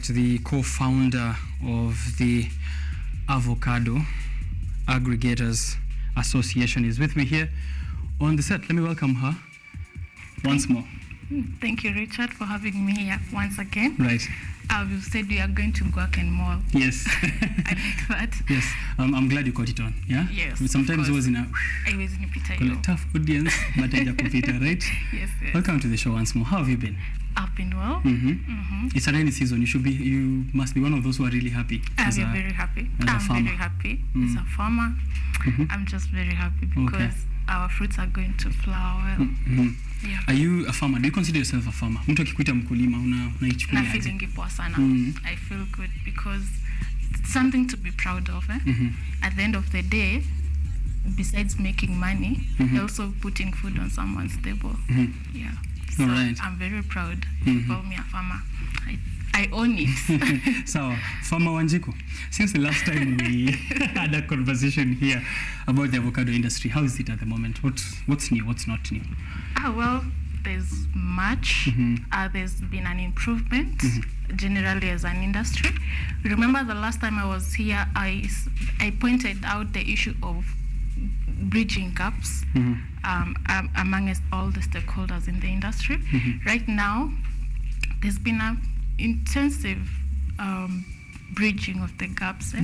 right, the co-founder of the Avocado Aggregators Association is with me here on the set. Let me welcome her once more. Thank you, Richard, for having me here once again. Right. You said we are going to work and more. Yes. I like that. Yes. I'm glad you got it on. Yeah. Yes. Sometimes it was in a tough audience, but I computer, right? Yes. Welcome to the show once more. How have you been? I've been well. It's a rainy season. You must be one of those who are really happy. I'm very happy. I'm very happy. As a farmer, I'm just very happy because our fruits are going to flower well. Yeah. Are you a farmer? Do you consider yourself a farmer? Mtu akikuita mkulima unaichukulia aje? Na feeling poa sana. I feel good because it's something to be proud of. At the end of the day, besides making money, you're also putting food on someone's table. Yeah. So I'm very proud to call me a farmer. I own it. So, Farmer Wanjiku, since the last time we had a conversation here about the avocado industry, how is it at the moment? What's new? What's not new? Well, there's much. There's been an improvement generally as an industry. Remember the last time I was here, I pointed out the issue of bridging gaps amongst all the stakeholders in the industry. Right now, there's been an intensive bridging of the gaps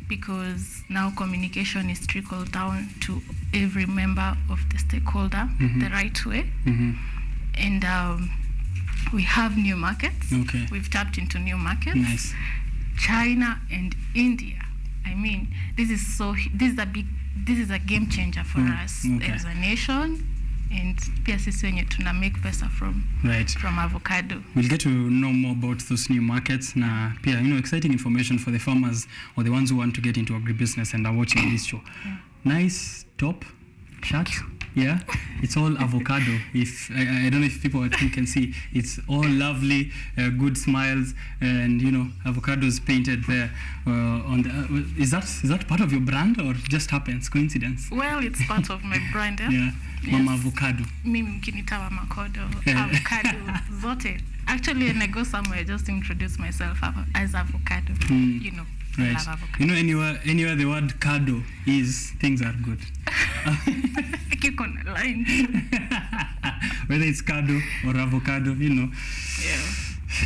because now communication is trickled down to every member of the stakeholder the right way. And we have new markets. We've tapped into new markets. Nice. China and India. I mean, this is a game changer for us as a nation, and pia sisi wenye tuna make pesa from avocado. We'll get to know more about those new markets na pia exciting information for the farmers or the ones who want to get into agribusiness and are watching this show. Nice top shirt. Yeah, it's all avocado. If I don't know if people can see, it's all lovely, good smiles, and avocados painted there on the. Is that part of your brand or just happens, coincidence? Well, it's part of my brand. Yeah, Mama Avocado. Mimi mkinita avocado zote. Actually, when I go somewhere, I just introduce myself as avocado. I love avocado. Anywhere the word cado is, things are good. I keep on the line. Whether it's cado or avocado, Yeah.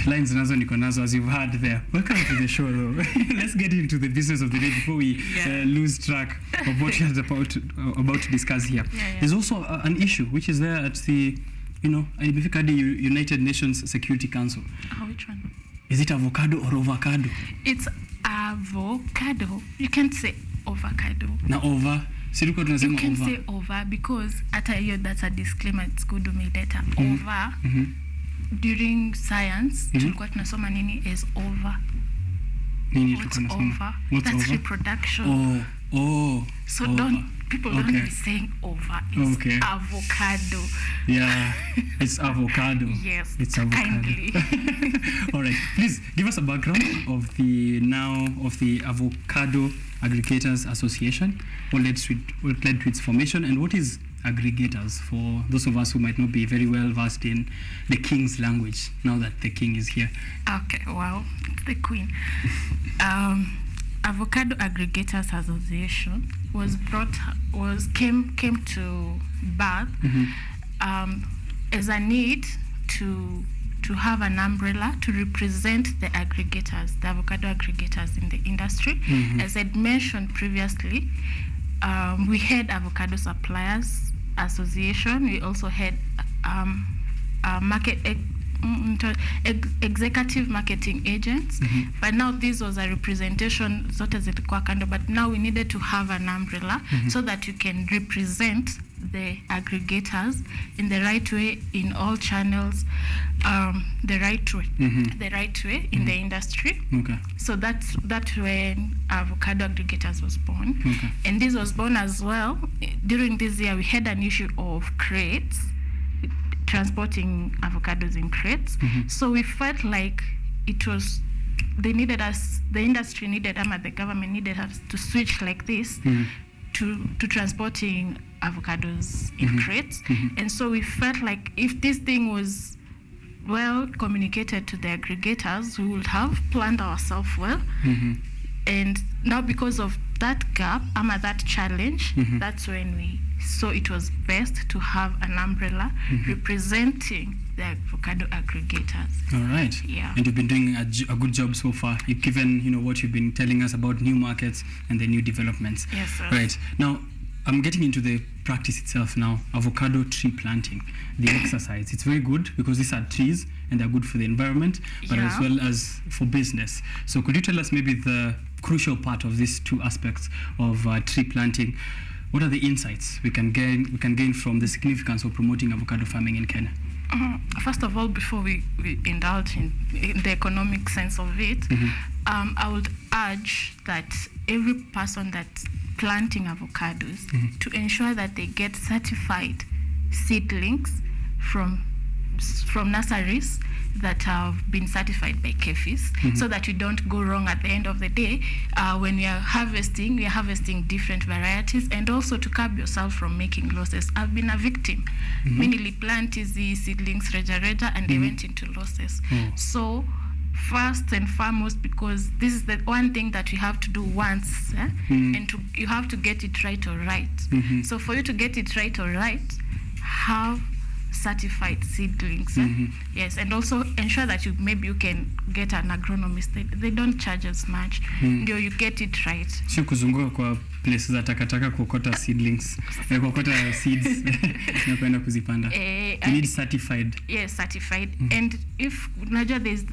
Lines nazo niko nazo, as you've heard there. Welcome to the show, though. Let's get into the business of the day before we lose track of what we're about to discuss here. There's also an issue which is there at the, United Nations Security Council. Which one? Is it avocado or avocado? It's avocado. You can't say avocado. Na over. You can say over because that's a disclaimer. It's good to make data. Over. During science, tulikuwa tunasoma nini is over. What's over? That's over? Reproduction. So people don't be saying over. It's avocado. Yeah, it's avocado. Yes, it's avocado. Kindly. All right, please give us a background of the Avocado Aggregators Association. What led to its formation, and what is aggregators for those of us who might not be very well versed in the king's language now that the king is here? Okay, well, it's the queen. Avocado Aggregators Association came to birth as a need to have an umbrella to represent the aggregators, the avocado aggregators in the industry. As I'd mentioned previously, we had Avocado Suppliers Association. We also had executive marketing agents, but now this was a representation zote zilikuwa kando, but now we needed to have an umbrella so that you can represent the aggregators in the right way in all channels, the right way in the industry. So that's when Avocado Aggregators was born. And this was born as well. During this year, we had an issue of crates, transporting avocados in crates. So we felt like the industry needed, the government needed us to switch like this to transporting avocados in crates. And so we felt like if this thing was well communicated to the aggregators, we would have planned ourselves well. And now because of that gap, that challenge, that's when we saw it was best to have an umbrella representing the avocado aggregators. All right. Yeah. And you've been doing a good job so far, given what you've been telling us about new markets and the new developments. Yes, sir. Right. Now, I'm getting into the practice itself now. Avocado tree planting, the exercise. It's very good because these are trees and they're good for the environment, but as well as for business. So could you tell us maybe the crucial part of these two aspects of tree planting? What are the insights we can gain from the significance of promoting avocado farming in Kenya? First of all, before we indulge in the economic sense of it, I would urge that every person that's planting avocados to ensure that they get certified seedlings from nurseries that have been certified by KEFIS, so that you don't go wrong at the end of the day. When we are harvesting different varieties, and also to curb yourself from making losses. I've been a victim. Mainly planted the seedlings reja, and they went into losses. So first and foremost, because this is the one thing that you have to do once, and you have to get it right or right. So for you to get it right or right, have certified seedlings. Yes, and also ensure that you can get an agronomist. They don't charge as much. You get it right. Sio kuzunguka kwa places za takataka kuokota seedlings, kuokota seeds na kwenda kuzipanda. You need certified. Yes, certified. And if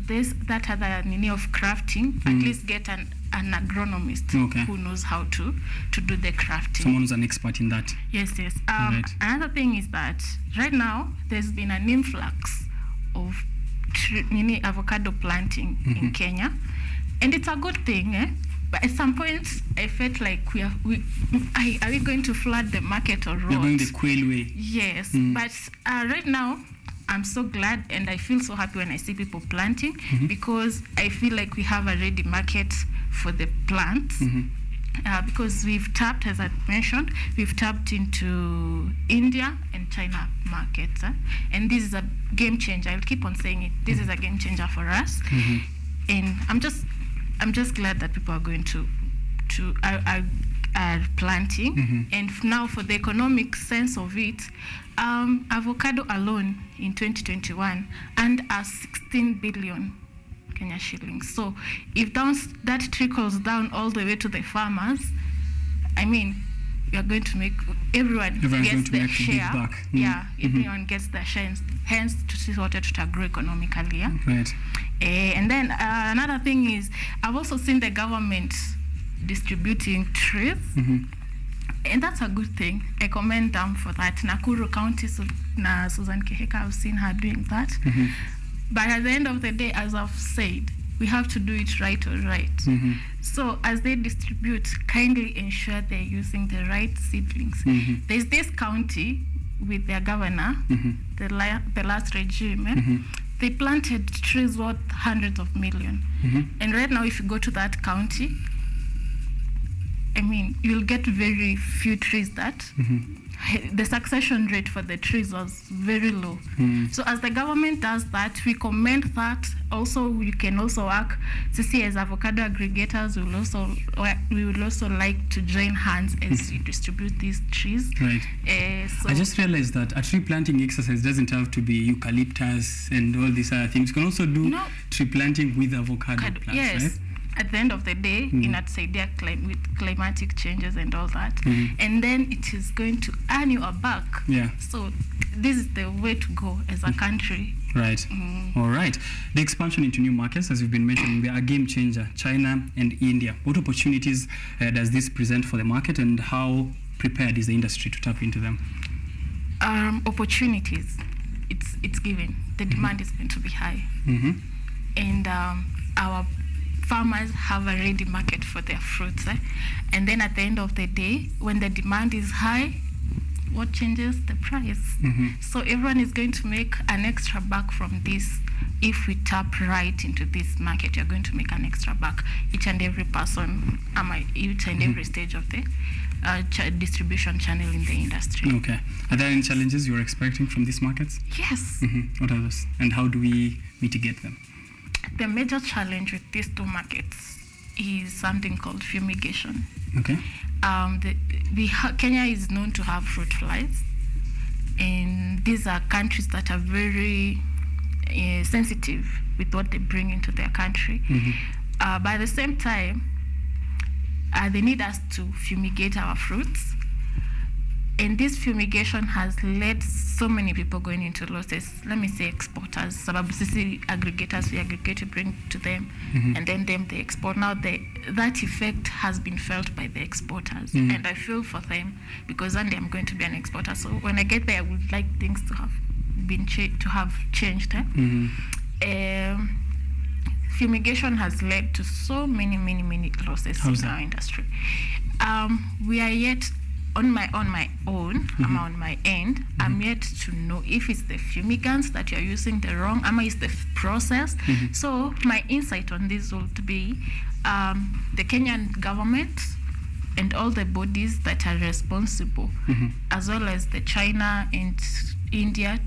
there's that other need of crafting, at least get an agronomist who knows how to do the crafting. Someone who's an expert in that. Yes. Right. Another thing is that right now there's been an influx of avocado planting in Kenya, and it's a good thing. But at some point, I felt like are we going to flood the market or what? We're going the quail way. Yes, but right now, I'm so glad and I feel so happy when I see people planting, because I feel like we have a ready market for the plants. Because we've tapped, as I mentioned, into India and China markets. And this is a game changer. I'll keep on saying it. This is a game changer for us. And I'm just glad that people are going to are planting. And now for the economic sense of it, avocado alone in 2021 earned us 16 billion Kenya shillings. So if that trickles down all the way to the farmers, we are going to make everyone gets their share. Everyone gets their share. Hence, to see what to grow economically. Right. And then another thing is, I've also seen the government distributing trees, and that's a good thing. I commend them for that. Nakuru County, Susan Keheka, I've seen her doing that. But at the end of the day, as I've said, we have to do it right or right. So as they distribute, kindly ensure they're using the right seedlings. There's this county with their governor, the last regime, they planted trees worth hundreds of millions. And right now, if you go to that county, you'll get very few trees that the succession rate for the trees was very low. So as the government does that, we commend that. Also, we can also work to see as avocado aggregators. We will also like to join hands as we distribute these trees. Right. So I just realized that a tree planting exercise doesn't have to be eucalyptus and all these other things. You can also do tree planting with avocado plants, yes. right? At the end of the day, in Atsaidia with climatic changes and all that, and then it is going to earn you a buck. Yeah. So this is the way to go as a country. Right. All right. The expansion into new markets, as you've been mentioning, they are a game changer. China and India. What opportunities does this present for the market, and how prepared is the industry to tap into them? Opportunities. It's given. The demand is going to be high, and our farmers have a ready market for their fruits. And then at the end of the day, when the demand is high, what changes? The price. So everyone is going to make an extra buck from this. if we tap right into this market, you're going to make an extra buck. Each and every person, each and every stage of the distribution channel in the industry. Okay. Are there any challenges you're expecting from these markets? Yes. What are those? And how do we mitigate them? The major challenge with these two markets is something called fumigation. Okay. Kenya is known to have fruit flies, and these are countries that are very sensitive with what they bring into their country. But at the same time, they need us to fumigate our fruits. And this fumigation has led so many people going into losses. Let me say exporters. Sababu sisi aggregators, we aggregate to bring to them, and then they export. Now that effect has been felt by the exporters, and I feel for them, because one day I'm going to be an exporter. So when I get there, I would like things to have been changed. Fumigation has led to so many losses in our industry. We are yet on my own, I'm on my end, I'm yet to know if it's the fumigants that you're using the wrong, it's the process. So my insight on this would be the Kenyan government and all the bodies that are responsible, as well as the China and India,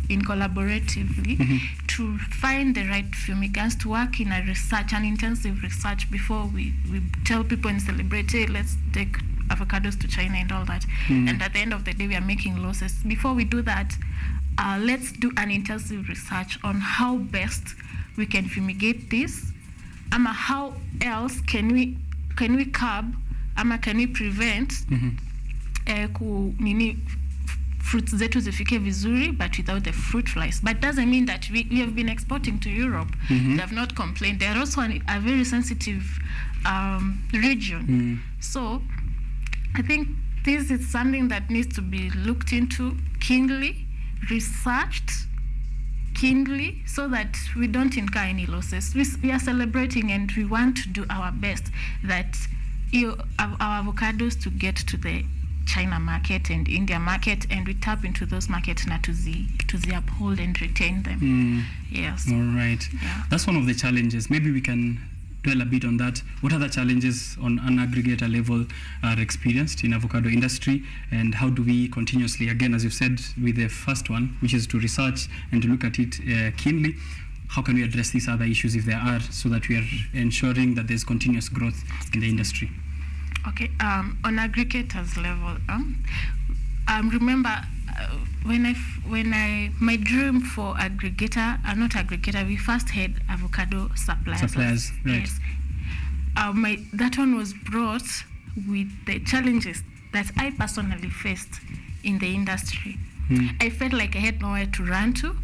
in collaboratively to find the right fumigants, to work in an intensive research before we tell people and celebrate, hey, let's take avocados to China and all that. And at the end of the day, we are making losses. Before we do that, let's do an intensive research on how best we can fumigate this. How else can we curb, can we prevent fruits zetu zifike vizuri, but without the fruit flies. But doesn't mean that we have been exporting to Europe. They have not complained. They are also a very sensitive region. So I think this is something that needs to be looked into keenly, researched keenly, so that we don't incur any losses. We are celebrating, and we want to do our best that our avocados to get to the China market and India market, and we tap into those markets now to uphold and retain them. Yes. All right. Yeah. That's one of the challenges. Maybe we can dwell a bit on that. What other challenges on an aggregator level are experienced in avocado industry, and how do we continuously, again, as you've said with the first one, which is to research and to look at it keenly, how can we address these other issues if there are, so that we are ensuring that there's continuous growth in the industry? Okay, on aggregators level, remember my dream for aggregator, we first had avocado suppliers. Right. Yes. That one was brought with the challenges that I personally faced in the industry. I felt like I had nowhere to run to.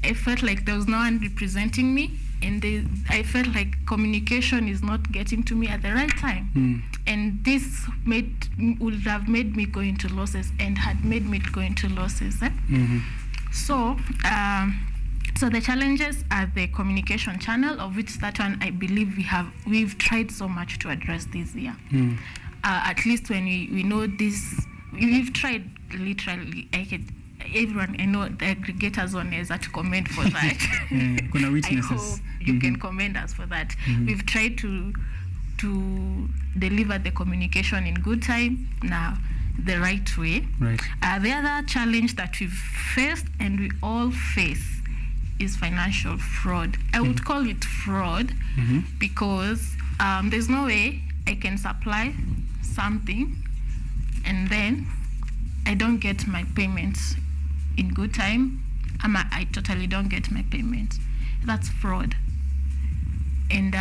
I felt like there was no one representing me, and I felt like communication is not getting to me at the right time. And this would have made me go into losses, and had made me go into losses. So the challenges are the communication channel, of which that one I believe we've tried so much to address this year. At least when we know this, we've tried literally. I know the aggregators on is to commend for that. I hope you can commend us for that. We've tried to deliver the communication in good time, now the right way. Right. The other challenge that we've faced, and we all face, is financial fraud. I would call it fraud because there's no way I can supply something and then I don't get my payments in good time. I totally don't get my payments. That's fraud. And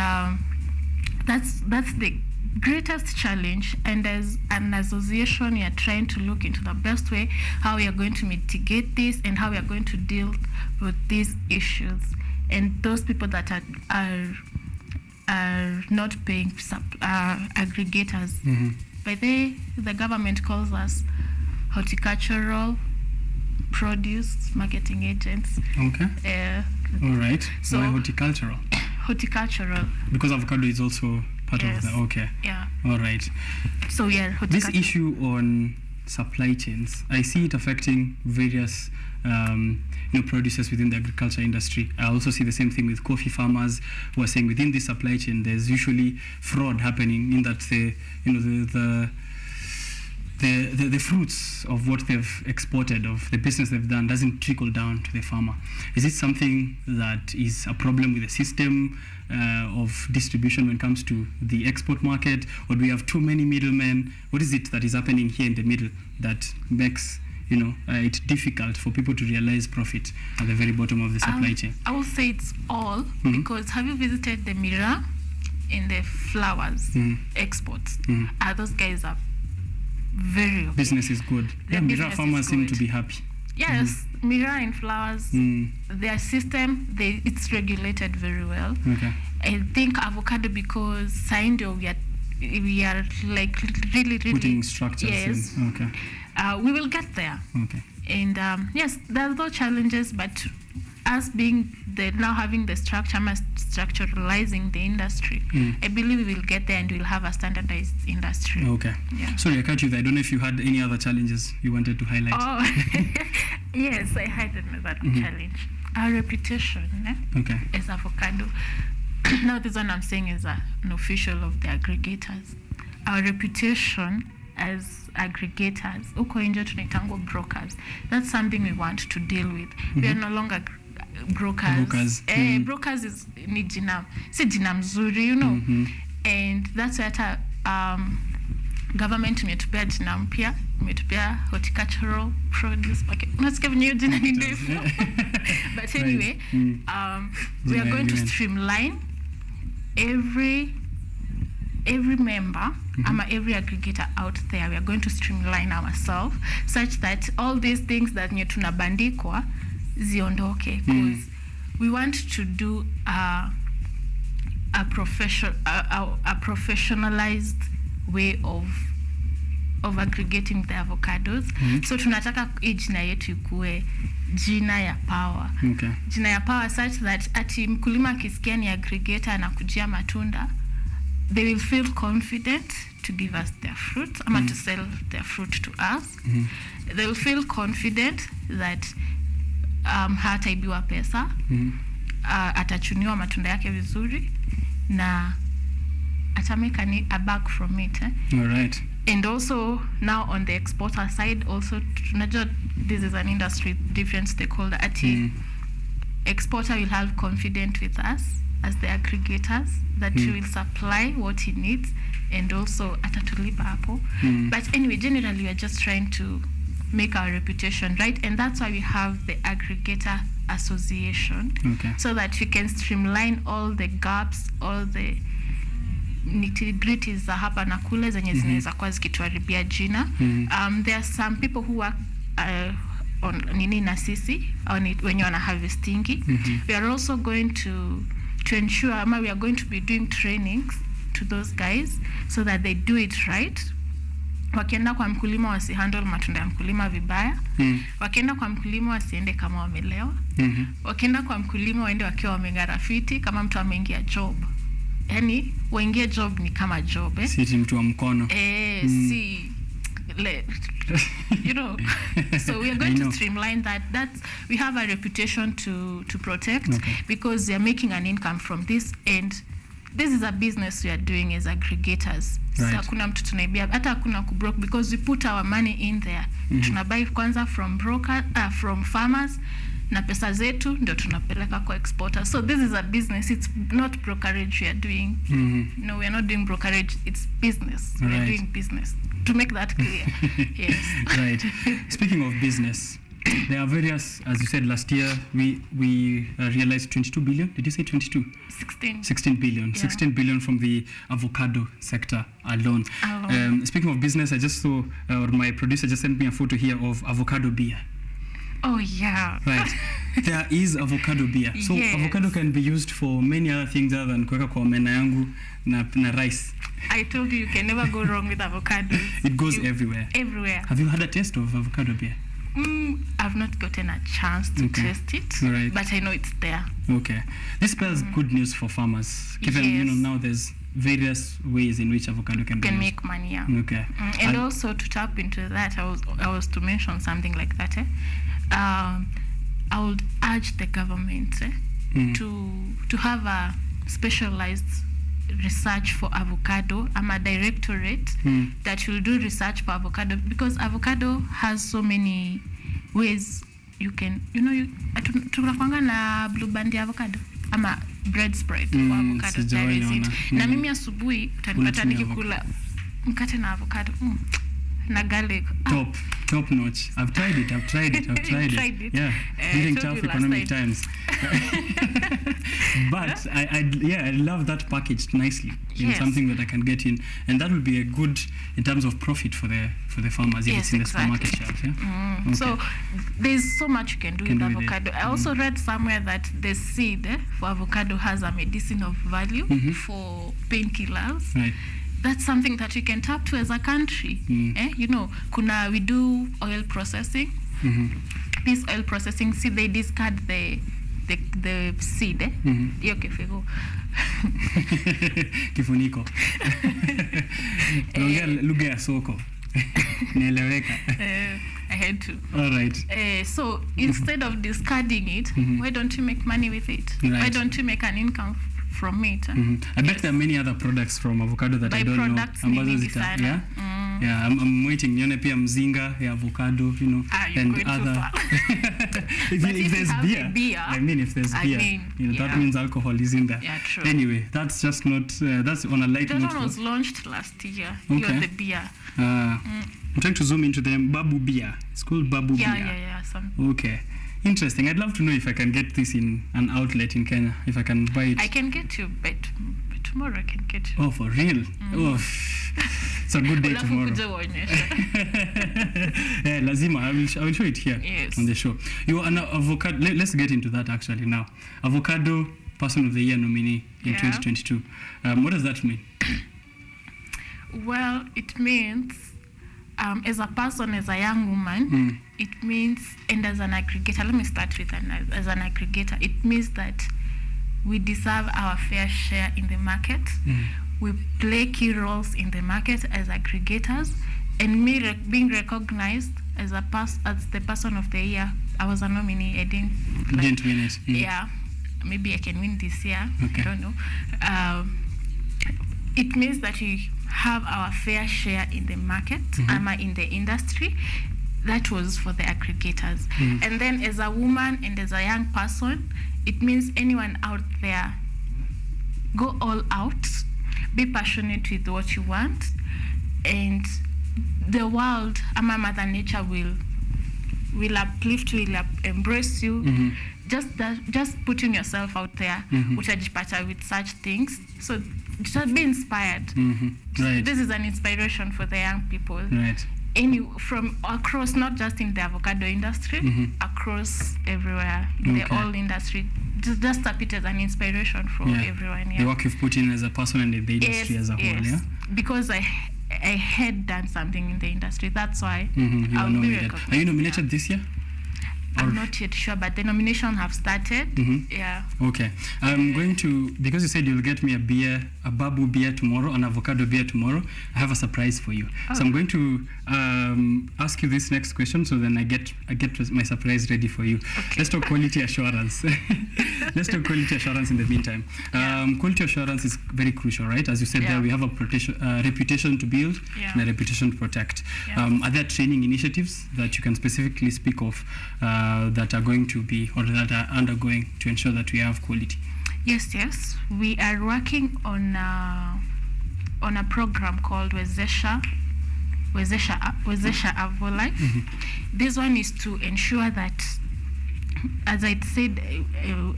that's the greatest challenge. And as an association, we are trying to look into the best way how we are going to mitigate this and how we are going to deal with these issues. And those people that are not paying aggregators, by the government calls us horticultural produce marketing agents. Okay. All right. So why horticultural? Horticultural. Because avocado is also part of the. Okay. Yeah. All right. So yeah, this issue on supply chains, I see it affecting various producers within the agriculture industry. I also see the same thing with coffee farmers who are saying within this supply chain there's usually fraud happening, in that the fruits of what they've exported, of the business they've done, doesn't trickle down to the farmer. Is it something that is a problem with the system of distribution when it comes to the export market, or do we have too many middlemen? What is it that is happening here in the middle that makes it difficult for people to realize profit at the very bottom of the supply chain? I will say it's all, because have you visited the mirror in the flowers exports? Those guys are very okay. Business is good. Mirror farmers seem to be happy. Yes, mirror in flowers, their system, it's regulated very well. Okay. I think avocado, because Saindo, we are like really putting structures in. Okay. We will get there. Okay. And yes, there's no challenges, but us being now having the structure, structuralizing the industry, I believe we will get there and we'll have a standardized industry. Okay. Yeah. Sorry, I cut you there. I don't know if you had any other challenges you wanted to highlight. Oh, yes, I had another challenge. Our reputation as avocado. Now this one I'm saying is an official of the aggregators. Our reputation as aggregators, uko nje tunaitangwa brokers. That's something we want to deal with. We are no longer brokers. Brokers is ni jina, si jina mzuri, and that's why government imetupea jina mpya, imetupea horticultural produce. Okay, unasikia venye jina ni ndefu. But anyway, we are going to streamline every member, every aggregator out there. We are going to streamline ourselves such that all these things that nye tunabandikwa ziondoke, because we want to do a professionalized way of aggregating the avocados. So tunataka jina yetu ikue jina ya power. Okay. Jina ya power such that ati mkulima akisikia ni aggregator na kujia matunda, they will feel confident to give us their fruit, to sell their fruit to us. They will feel confident that hataibiwa pesa, atachuniwa matunda yake vizuri, na atameka a bag from it. All right. And also now on the exporter side, also this is an industry, different stakeholder. Exporter will have confidence with us as the aggregators that we will supply what he needs, and also atatulipa hapo. But anyway, generally we are just trying to make our reputation right, and that's why we have the Aggregator Association, so that we can streamline all the gaps, all the nitty-gritties za hapa na kule zenye zinaweza kuwa zikituharibia jina. There are some people who work on nini na sisi wenye wana harvestingi. We are also going to ensure, we are going to be doing trainings to those guys so that they do it right. Wakienda kwa mkulima wasihandle matunda ya mkulima vibaya. Wakienda kwa mkulima wasiende kama wamelewa. Wakienda kwa mkulima waende wakiwa wamegarafiti kama mtu ameingia job. Yani waingie job ni kama job, si mtu wa mkono. So we are going to streamline that. We have a reputation to protect, because we are making an income from this, and this is a business we are doing as aggregators. Right. Hakuna mtu tunaibia, hata hakuna kubroke, because we put our money in there. Tunabuy kwanza from farmers, na pesa zetu ndio tunapeleka kwa exporter. So this is a business, it's not brokerage we are doing. No, we are not doing brokerage, it's business. We are doing business. To make that clear. Yes. Right. Speaking of business, there are various, as you said last year, we realized 22 billion. Did you say 22? 16 billion. Yeah. 16 billion from the avocado sector alone. Speaking of business, I just saw, or my producer just sent me a photo here of avocado beer. Oh yeah. Right. There is avocado beer. So avocado can be used for many other things other than kuweka kwa omena yangu na rice. I told you can never go wrong with avocado. It goes everywhere. Everywhere. Have you had a taste of avocado beer? I've not gotten a chance to taste it, but I know it's there. Okay. This spells good news for farmers. Given now there's various ways in which avocado can make money. Yeah. Okay. And also to tap into that, I was to mention something like that. I would urge the government to have a specialized research for avocado. I'm a directorate that will do research for avocado, because avocado has so many ways you can, tunakwanga na blue band avocado ama bread spread for avocado. There is it. Na mimi asubuhi utanipata nikikula mkate na avocado na garlic. Top notch. I've tried it. It? Yeah, during tough economic times. But I love that packaged nicely in something that I can get in, and that will be a good in terms of profit for the farmers if it's in the supermarket shelf. Yeah. Okay. So there's so much you can do with avocado. I also read somewhere that the seed for avocado has a medicinal value for painkillers. Right. That's something that we can tap to as a country. We do oil processing. This oil processing seed, they discard the seed. Hiyo kifuniko. Lugha ya soko. Naeleweka. I had to. All right. So instead of discarding it, why don't you make money with it? Right. Why don't you make an income from it? I bet there are many other products from avocado that I don't know. I'm waiting. Nione pia mzinga ya avocado, and other. if there's beer, I mean, if there's beer, that means alcohol is in there. Yeah, true. Anyway, that's just not. That's on a light note. That one was launched last year. Okay. The beer. I'm trying to zoom into them. Babu beer. It's called Babu beer. Yeah. Okay. Interesting. I'd love to know if I can get this in an outlet in Kenya. If I can buy it. I can get you, but tomorrow I can get you. Oh, for real? Oh, it's a good day tomorrow. Lazima, I will show it here on the show. You are an avocado. Let's get into that actually now. Avocado Person of the Year nominee in 2022. What does that mean? Well, it means as a person, as a young woman, it means, and as an aggregator, let me start with as an aggregator, it means that we deserve our fair share in the market. We play key roles in the market as aggregators, and me being recognized as the person of the year. I was a nominee. I didn't win it. Yeah, maybe I can win this year. Okay. I don't know. It means that we have our fair share in the market, in the industry. That was for the aggregators. And then as a woman and as a young person, it means anyone out there, go all out, be passionate with what you want, and the world, Mother Nature will uplift, will embrace you. Just putting yourself out there, utajipata with such things. So just be inspired. Right. This is an inspiration for the young people. Right. From across, not just in the avocado industry, across everywhere in the oil industry. Just tap it as an inspiration for everyone. Yeah. The work you've put in as a person and in the industry as a whole. Yeah. Because I had done something in the industry. That's why you are nominated. Are you nominated this year? I'm not yet sure, but the nomination have started. Yeah. Okay. I'm going to, because you said you'll get me a Babu beer tomorrow, an avocado beer tomorrow, I have a surprise for you. So I'm going to ask you this next question, so then I get my surprise ready for you. Okay. Let's talk quality assurance. Let's talk quality assurance in the meantime. Quality assurance is very crucial, right? As you said there, we have a reputation to build and a reputation to protect. Are there training initiatives that you can specifically speak of that are going to be, or that are undergoing, to ensure that we have quality? Yes. We are working on a program called Wezesha Avolife. This one is to ensure that, as I said,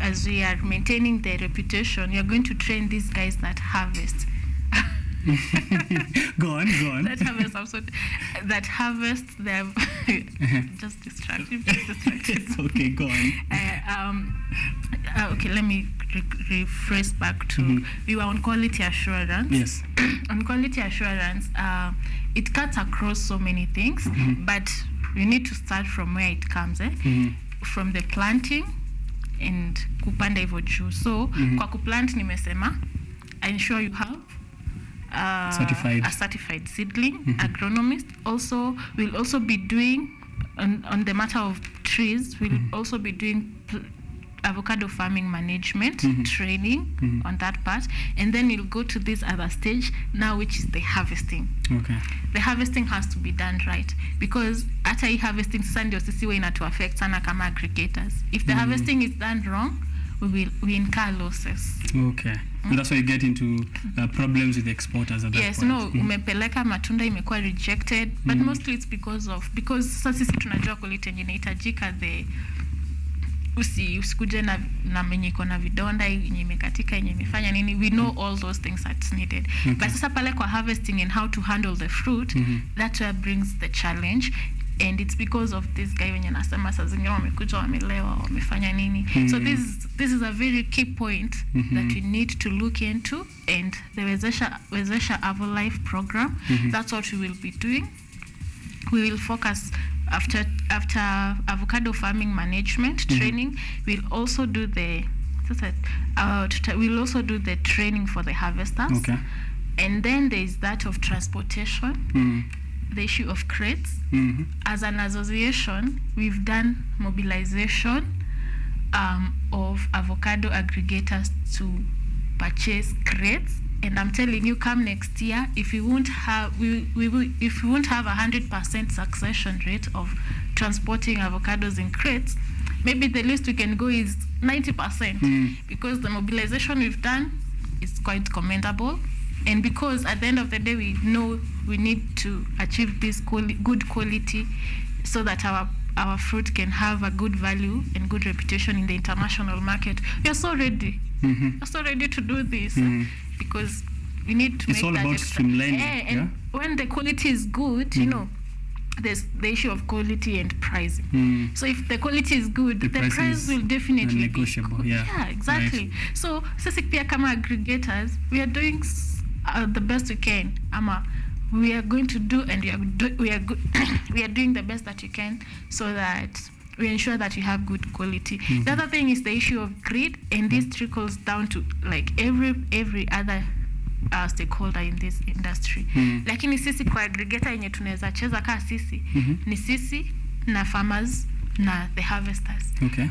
as we are maintaining the reputation, you're going to train these guys that harvest. Go on. That harvest them. Just distractive. It's okay, go on. Okay, let me rephrase back to we were on quality assurance. Yes. On quality assurance, it cuts across so many things, but we need to start from where it comes, from the planting and kupanda hivyo juu. So kwa kuplant nimesema, ensure you have a certified seedling agronomist. Also, we'll also be doing on the matter of trees, we'll also be doing avocado farming management training on that part, and then we'll go to this other stage now, which is the harvesting. Okay. The harvesting has to be done right, because hata hii harvesting sasa ndio sisi huwa inatu affect sana kama aggregators. If the harvesting is done wrong, we incur losses. Okay. And that's why you get into problems with exporters at that yes, point. no, umepeleka matunda imekuwa rejected, but mostly it's because sasa sisi tunajua quality yenye inahitajika, the usikuje na menye iko na vidonda yenye imekatika yenye imefanya nini, we know all those things that's needed. But sasa pale kwa harvesting and how to handle the fruit, that's where brings the challenge. And it's because of this guy wenye nasema saa zingine wamekuja wamelewa wamefanya nini. So this is a very key point that we need to look into, and the Wezesha Avo Life program, that's what we will be doing. We will focus after avocado farming management training. We'll also do the training for the harvesters. Okay. And then there is that of transportation, the issue of crates. As an association, we've done mobilization of avocado aggregators to purchase crates. And I'm telling you, come next year, if we won't have 100% succession rate of transporting avocados in crates, maybe the least we can go is 90%, because the mobilization we've done is quite commendable. And because at the end of the day, we know we need to achieve this good quality so that our fruit can have a good value and good reputation in the international market. We are so ready. We're so ready to do this. Because we need to it's make all that about streamlining. And when the quality is good, you know, there's the issue of quality and pricing. So if the quality is good, the price will definitely negotiable. be good. Yeah, exactly. Right. So sisi pia kama aggregators, we are doing the best we can. We are going to do, and we are doing the best that you can, so that we ensure that you have good quality. The other thing is the issue of greed, and this trickles down to like every other stakeholder in this industry. Lakini sisi kwa aggregator yenye tunaweza cheza kaa sisi ni sisi na farmers na the harvesters. Okay.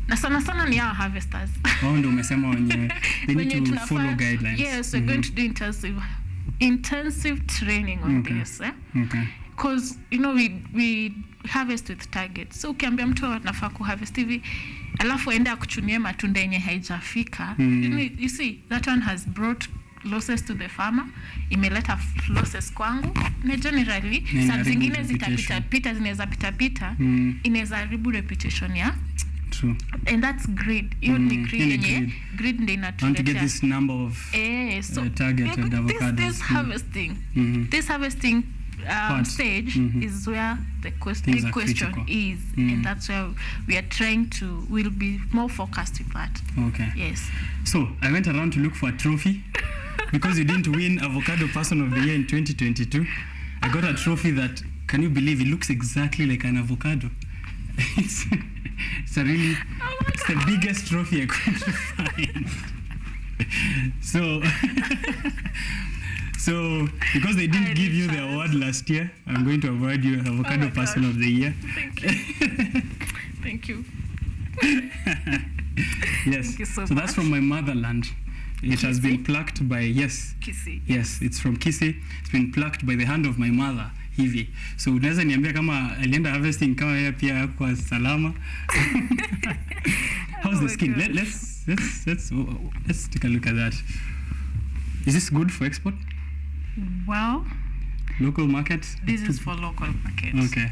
Na sana ni our harvesters. Ndio umesema wenye they need to follow guidelines. Yes, we're going to do intensive training on this. Okay. Because you know we harvest with targets. So ukiambia mtu anafaa kuharvest hivi alafu aende akuchunie matunda yenye haijafika, you see that one has brought losses to the farmer, imeleta losses kwangu, na generally saa zingine zitapita zinaweza pita inaweza haribu reputation ya. True. And that's greed. You need greed. Greed ndio inatuletea. Want to get this number of targeted avocados. This harvesting. This harvesting stage is where the question is, and that's where we'll be more focused with that. Okay. Yes. So I went around to look for a trophy because you didn't win Avocado Person of the Year in 2022. I got a trophy that, can you believe, it looks exactly like an avocado. It's the biggest trophy I could find. So because they didn't give you the award last year, I'm going to award you Avocado Person of the Year. Thank you. Yes. Thank you so much. That's from my motherland. It has been plucked by Kisii. Yes, it's from Kisii. It's been plucked by the hand of my mother. Hivi. So unaweza niambia kama alienda harvesting kama yeye pia kwa salama. How's the skin? Let's take a look at that. Is this good for export? Well, local markets? This is for local markets. Okay.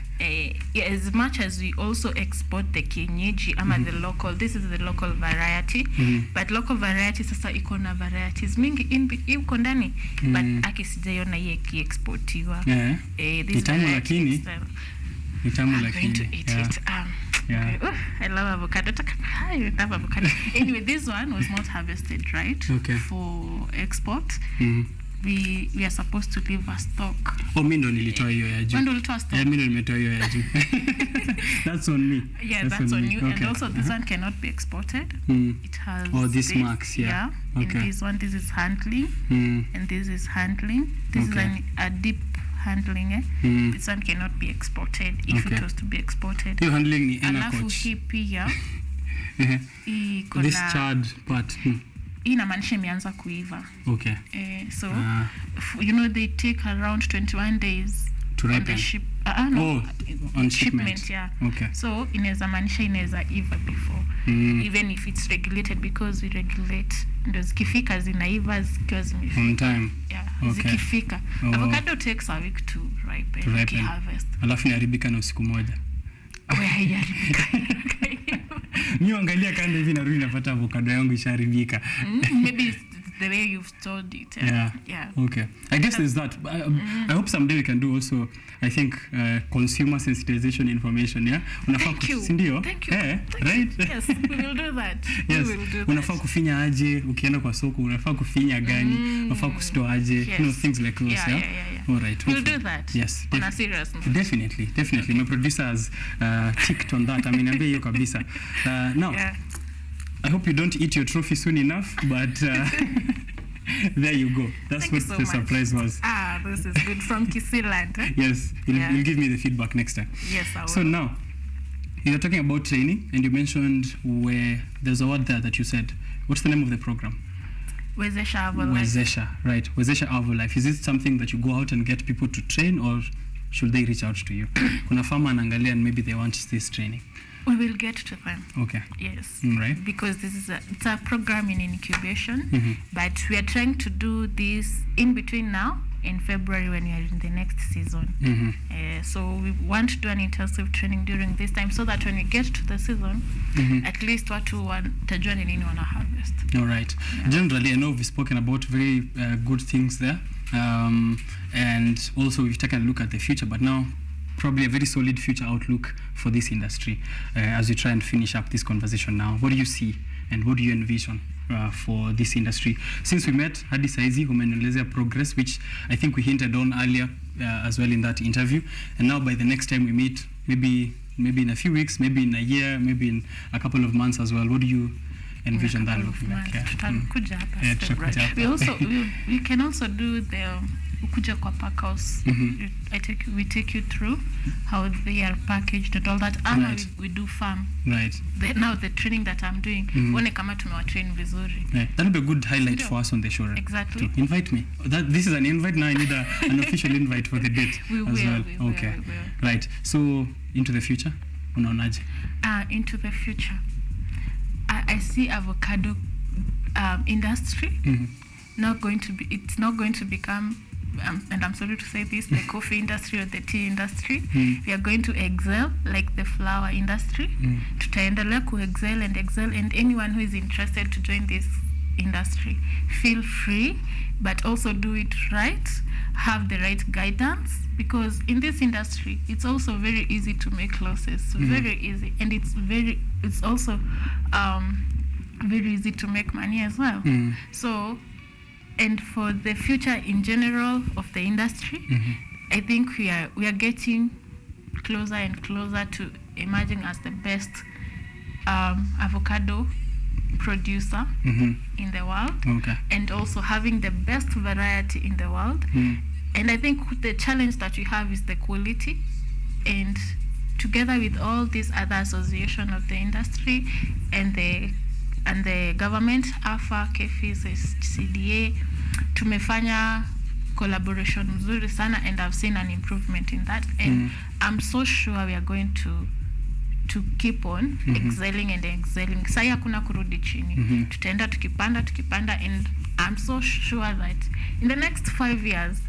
As much as we also export the kienyeji the local, this is the local variety, but local variety sasa iko na varieties mingi iko ndani, but akisijaiona hii kiexportiwa. Ni tamu lakini. I'm going to eat it. I love avocado. I love avocado. Anyway, this one was not harvested, right? Okay. For export. We are supposed to leave a stock. Mimi ndo nilitoa hiyo ya juu. Ndo ulitoa stock. Mimi ndo nimetoa hiyo ya juu. That's on me. Yeah, that's on you. Okay. And also this one cannot be exported. It has this marks, Okay. And this is handling. And this is handling. This is a deep handling this one cannot be exported if it was to be exported. Hiyo handling ni Alafu hii pia this charred part. Hii inamaanisha imeanza kuiva. Okay. So you know they take around 21 days to ripen. On shipment, yeah. Okay. So inaweza maanisha inaweza iva before even if it's regulated, because we regulate ndio zikifika zinaiva zikiwa zimefika on time. Yeah. Okay. Zikifika avocado takes a week to ripen. Harvest. Alafu inaharibika na usiku moja. Haiharibika. Mimi angalia kanda hivi narudi napata avocado yangu isharibika. Maybe it's the way you've stored it. Yeah. Okay. I guess there's that. I hope someday we can do also, I think, consumer sensitization information. Yeah. Thank you. Sindio? Thank you. Right? Yes, we will do that. Yes. We will do that. Unafaa kufinya aje ukienda kwa soko, unafaa kufinya gani, unafaa kustore aje, yes. You know, things like those. Yeah. All right. We'll do that. Yes. On a serious note. Definitely. Okay. My producer has ticked on that. I mean, ambe hiyo kabisa. Now, I hope you don't eat your trophy soon enough, but there you go. That's Thank what the surprise was. This is good from Kisiland. Yes, you'll give me the feedback next time. Yes, I will. So now, you're talking about training, and you mentioned where there's a word there that you said. What's the name of the program? Wezesha Avo Life. Wezesha, right. Wezesha Avo Life. Is it something that you go out and get people to train, or should they reach out to you? Kuna farmer anaangalia and maybe they want this training. We will get to them. Okay. Yes. Right. Because this is it's a program in incubation, but we are trying to do this in between now in February when we are in the next season. So we want to do an intensive training during this time so that when we get to the season, at least watu watajua ni nini wana harvest. All right. Yeah. Generally, I know we've spoken about very good things there, and also we've taken a look at the future, but now probably a very solid future outlook for this industry. As we try and finish up this conversation now, what do you see and what do you envision for this industry? Since we met, hadi saizi umenielezea progress, which I think we hinted on earlier as well in that interview. And now by the next time we meet, maybe in a few weeks, maybe in a year, maybe in a couple of months as well, what do you envision that looking like? We can also do the ukuja kwa pack house. We take you through how they are packaged and all that. And we do farm. Right. Now the training that I'm doing, one kama tumewatrain vizuri. That'll be a good highlight for us on the show. Right? Exactly. So invite me. This is an invite now. I need an official invite for the date we as will, well. We will. Right. So into the future, unaonaje? Into the future, I see avocado industry it's not going to become, and I'm sorry to say this, the coffee industry or the tea industry. We are going to excel like the flower industry. Tutaendelea ku excel, and anyone who is interested to join this industry, feel free, but also do it right, have the right guidance, because in this industry it's also very easy to make losses. Very easy, and it's also very easy to make money as well. So, and for the future in general of the industry, I think we are getting closer and closer to emerging as the best avocado producer in the world, and also having the best variety in the world. And I think the challenge that we have is the quality, and together with all these other associations of the industry and the government, AFA, KEFIS, CDA, tumefanya collaboration mzuri sana, and I've seen an improvement in that, and I'm so sure we are going to keep on excelling. Sai hakuna kurudi chini. Tutaenda tukipanda, and I'm so sure that in the next 5 years,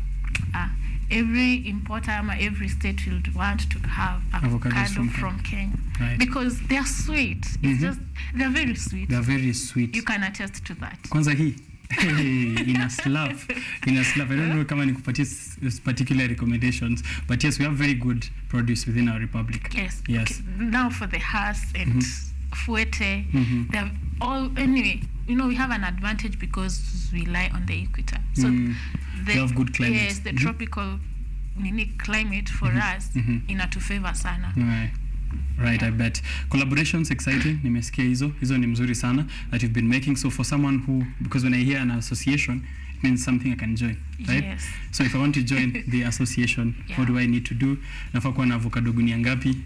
every importer, every state will want to have avocado from Kenya. Right. Because they are sweet. It's just, they're very sweet. They're very sweet. You can attest to that. Kwanza hii ina slap. I don't know kama nikupatie particular recommendations, but yes, we have very good produce within our republic. Yes. Okay. Now for the Hass and Fuete, they're all, anyway, we have an advantage because we lie on the equator. So they have good climate. Yes, the tropical climate for us inatufavor sana. Right, yeah. I bet. Collaborations exciting. Nimesikia hizo ni mzuri sana that you've been making. So for someone who, because when I hear an association, it means something I can join, right? Yes. So if I want to join the association, what do I need to do? Nafaa kuwa na avocado gunia ngapi?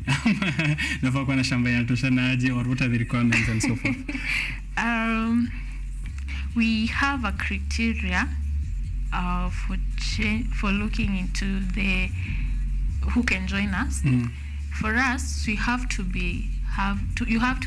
Nafaa kuwa na shamba inatoshana aje, or what are the requirements and so forth? We have a criteria for looking into who can join us. For us, you have to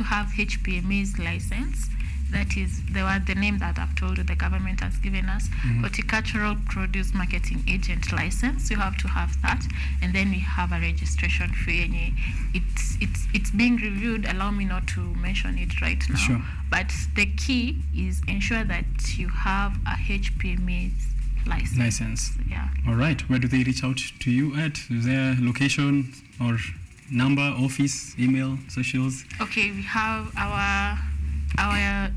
have HPMA's license. That is the name that I've told you the government has given us. Horticultural Produce Marketing Agent license. You have to have that, and then we have a registration fee. It's being reviewed. Allow me not to mention it right now. Sure. But the key is ensure that you have a HPMA's license. Yeah. All right. Where do they reach out to you at? Is there location or number, office, email, socials? Okay, we have our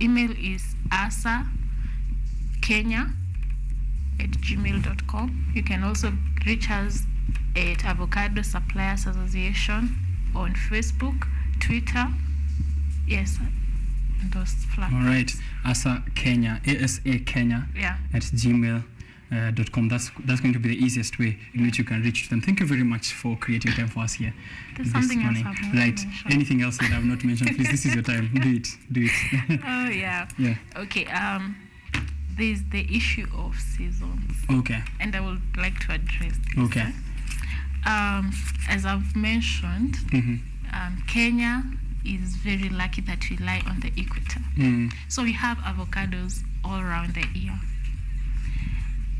email is asakenya@gmail.com. You can also reach us at Avocado Suppliers Association on Facebook, Twitter. Yes, those flat. All right, ASAKenya at gmail.com. That's going to be the easiest way in which you can reach them. Thank you very much for creating time for us here this morning. Right. Anything else that I've not mentioned, please? This is your time. Do it. Oh yeah. Yeah. Okay. There's the issue of seasons. Okay. And I would like to address this. Okay. As I've mentioned, Kenya is very lucky that we lie on the equator. So we have avocados all around the year.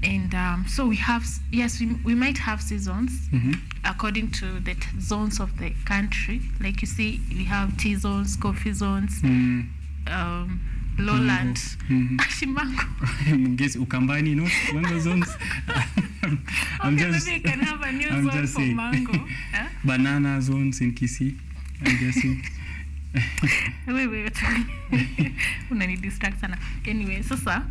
And so we have, we might have seasons according to the zones of the country. Like you see, we have tea zones, coffee zones, lowland. Actually, mango. Guess Ukambani, no? Mango zones. Maybe you can have a new zone for mango. Banana zones in Kisii, I'm guessing. Wait. Unani distract sana. Anyway, so sir,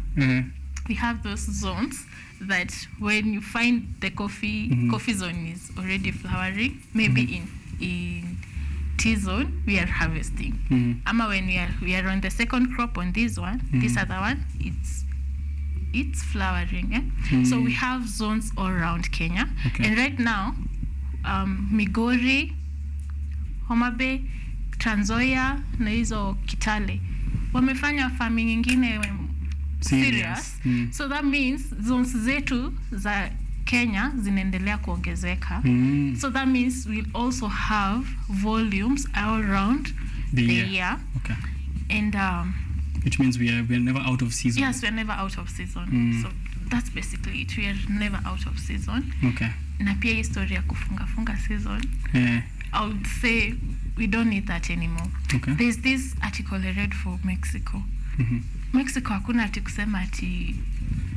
we have those zones that when you find the coffee zone is already flowering, maybe in tea zone we are harvesting. Ama when we are on the second crop on this one, this other one, it's flowering. So we have zones all around Kenya. Okay. And right now, Migori, Homa Bay, Trans Nzoia na hizo Kitale wamefanya farming ingine serious. So that means zones zetu za Kenya zinaendelea kuongezeka. So that means we'll also have volumes all around the year. Okay. And which means we're never out of season. Yes, we're never out of season. So that's basically it. We are never out of season. Okay. Na pia historia ya kufunga season. I would say we don't need that anymore. Okay. There's this article I read for Mexico. Mexico hakuna ati kusema ati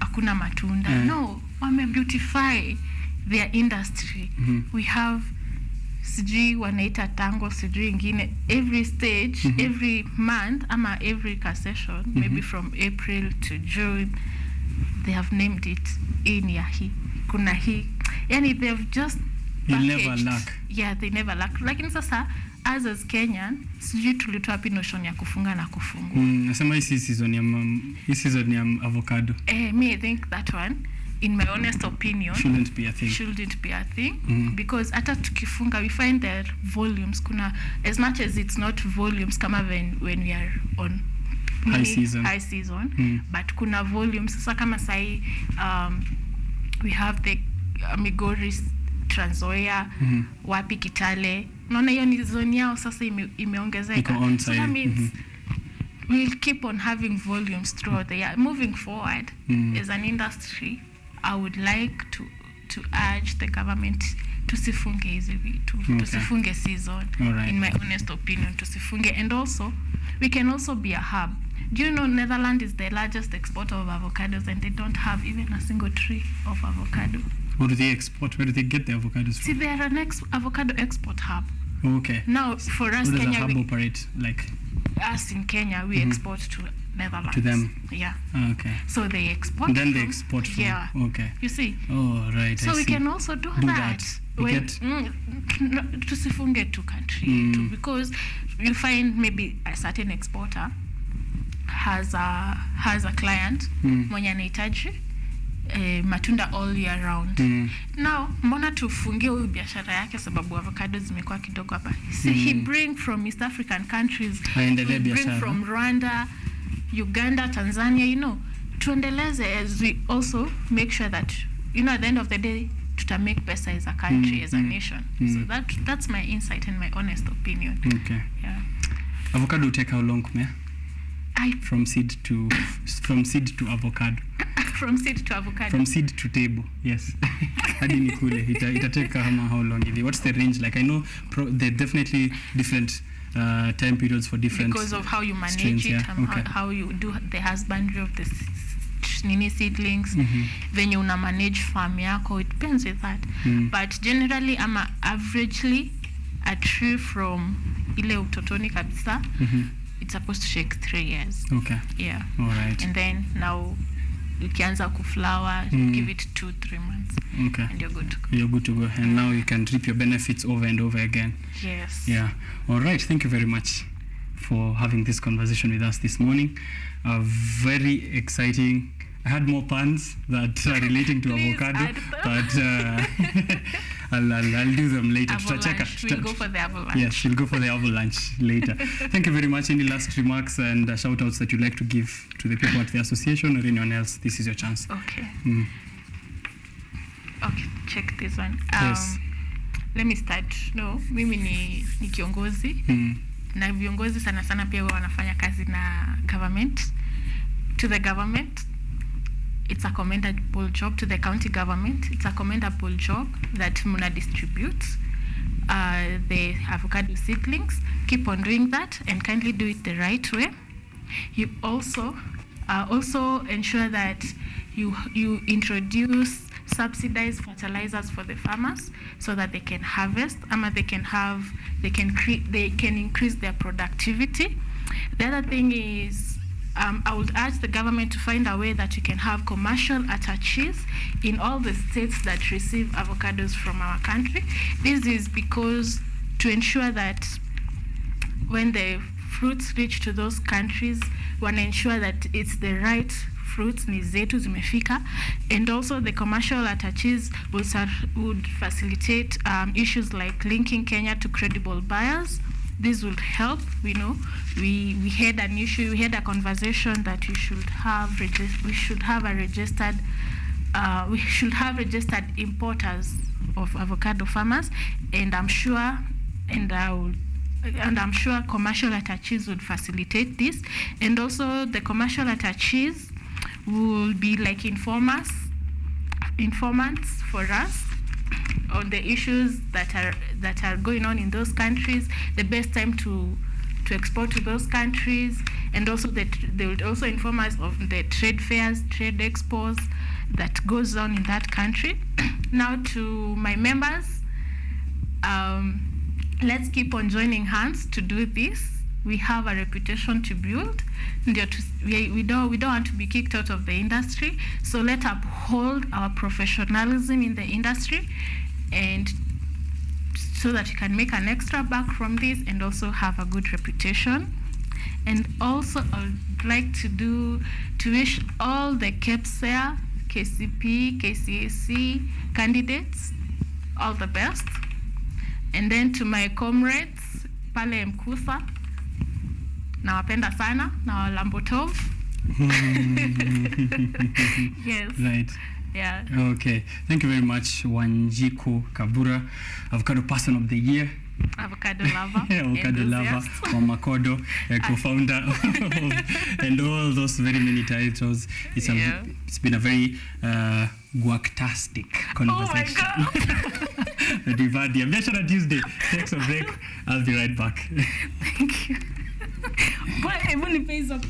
hakuna matunda. No, wame beautify their industry. We have sijui wanaita tango, sijui ingine every stage, every month ama every session, maybe from April to June, they have named it in hii kuna hii, yani they've just never lack. Yeah, they never lack. Lakini sasa as Kenyan, sijui tulitoa pi notion ya kufunga na kufungwa. Nasema hii season ya avocado. Me, I think that one, in my honest opinion, shouldn't be a thing. Because hata tukifunga, we find that volumes kuna, as much as it's not volumes kama when we are on high season, but kuna volumes. Sasa kama sahi, we have the Migori, Trans Nzoia, wapi Kitale. Naona hiyo ni zone yao sasa imeongezeka. So that means we'll keep on having volumes throughout the year. Moving forward, as an industry, I would like to urge the government tusifunge hizi vitu. Tusifunge season. Right. In my honest opinion, tusifunge. And also, we can also be a hub. Do you know Netherlands is the largest exporter of avocados and they don't have even a single tree of avocado? What do they export? Where do they get the avocados from? See, they are an avocado export hub. Okay. Now, for us, Kenya, Kenya, hub operate like us in Kenya, we export to Netherlands. To them. Yeah. Okay. So they export. And then they export from. Yeah. Okay. You see. Oh, right. So we can also do that. Tusifunge to country too, because you find maybe a certain exporter has a client mwenye anahitaji matunda all year round. Now mbona tufungie huyu biashara yake sababu avocado zimekuwa kidogo hapa. See, he bring from East African countries, he bring from Rwanda, Uganda, Tanzania, you know, tuendeleze as we also make sure that, you know, at the end of the day to make pesa as a country, as a nation. So that's my insight and my honest opinion. Okay. Yeah. Avocado take how long, Mea? From seed to avocado. From seed to avocado. From seed to table, yes. Hadi nikule. Ita take how long? What's the range? Like I know there are definitely different time periods for different because of how you manage strains, it, yeah? how you do the husbandry of the seedlings, when you manage farm yako, it depends with that. But generally, averagely a tree from ile utotoni kabisa, it's supposed to take 3 years. Okay. Yeah. All right. And then now ukianza kuflower, give it 2-3 months. Okay. And you're good to go. You're good to go. And now you can reap your benefits over and over again. Yes. Yeah. All right. Thank you very much for having this conversation with us this morning. Very exciting. I had more puns that are relating to avocado, but I'll do them later. We'll go for the avalanche. Yes, we'll go for the avalanche later. Thank you very much. Any last remarks and shout outs that you'd like to give to the people at the association or anyone else? This is your chance. Okay. Okay, check this one. Yes. Let me start. No, mimi ni kiongozi. Na viongozi sana sana pia wanafanya kazi na government. To the government, it's a commendable job. To the county government, it's a commendable job that Muna distributes the avocado seedlings. Keep on doing that and kindly do it the right way. You also ensure that you introduce subsidized fertilizers for the farmers so that they can harvest, they can increase their productivity. The other thing is, I would urge the government to find a way that you can have commercial attaches in all the states that receive avocados from our country. This is because to ensure that when the fruits reach to those countries, want to ensure that it's the right fruits ni zetu zimefika, and also the commercial attaches would facilitate issues like linking Kenya to credible buyers. This would help. We had an issue. We had a conversation that we should have registered importers of avocado farmers, and I'm sure commercial attaches would facilitate this, and also the commercial attaches will be like informants for us on the issues that are going on in those countries, the best time to export to those countries, and also they will also inform us of the trade fairs, trade expos that goes on in that country. Now to my members, let's keep on joining hands to do this. We have a reputation to build. We don't want to be kicked out of the industry. So let's uphold our professionalism in the industry, and so that you can make an extra buck from this and also have a good reputation. And also I would like to wish all the KEPSEA, KCP, KCAC candidates all the best. And then to my comrades pale Mkusa, nawapenda sana na Lambotov. Yes. Right. Yeah. Okay. Thank you very much, Wanjiku Kabura, Avocado Person of the Year. Avocado lover. Avocado lover, Mamakodo, co-founder and all those very many titles. It's been a very guactastic conversation. Oh my God. Divadia. Biashara Tuesday. Takes a break. I'll be right back. Thank you. Boy, I want to pay some.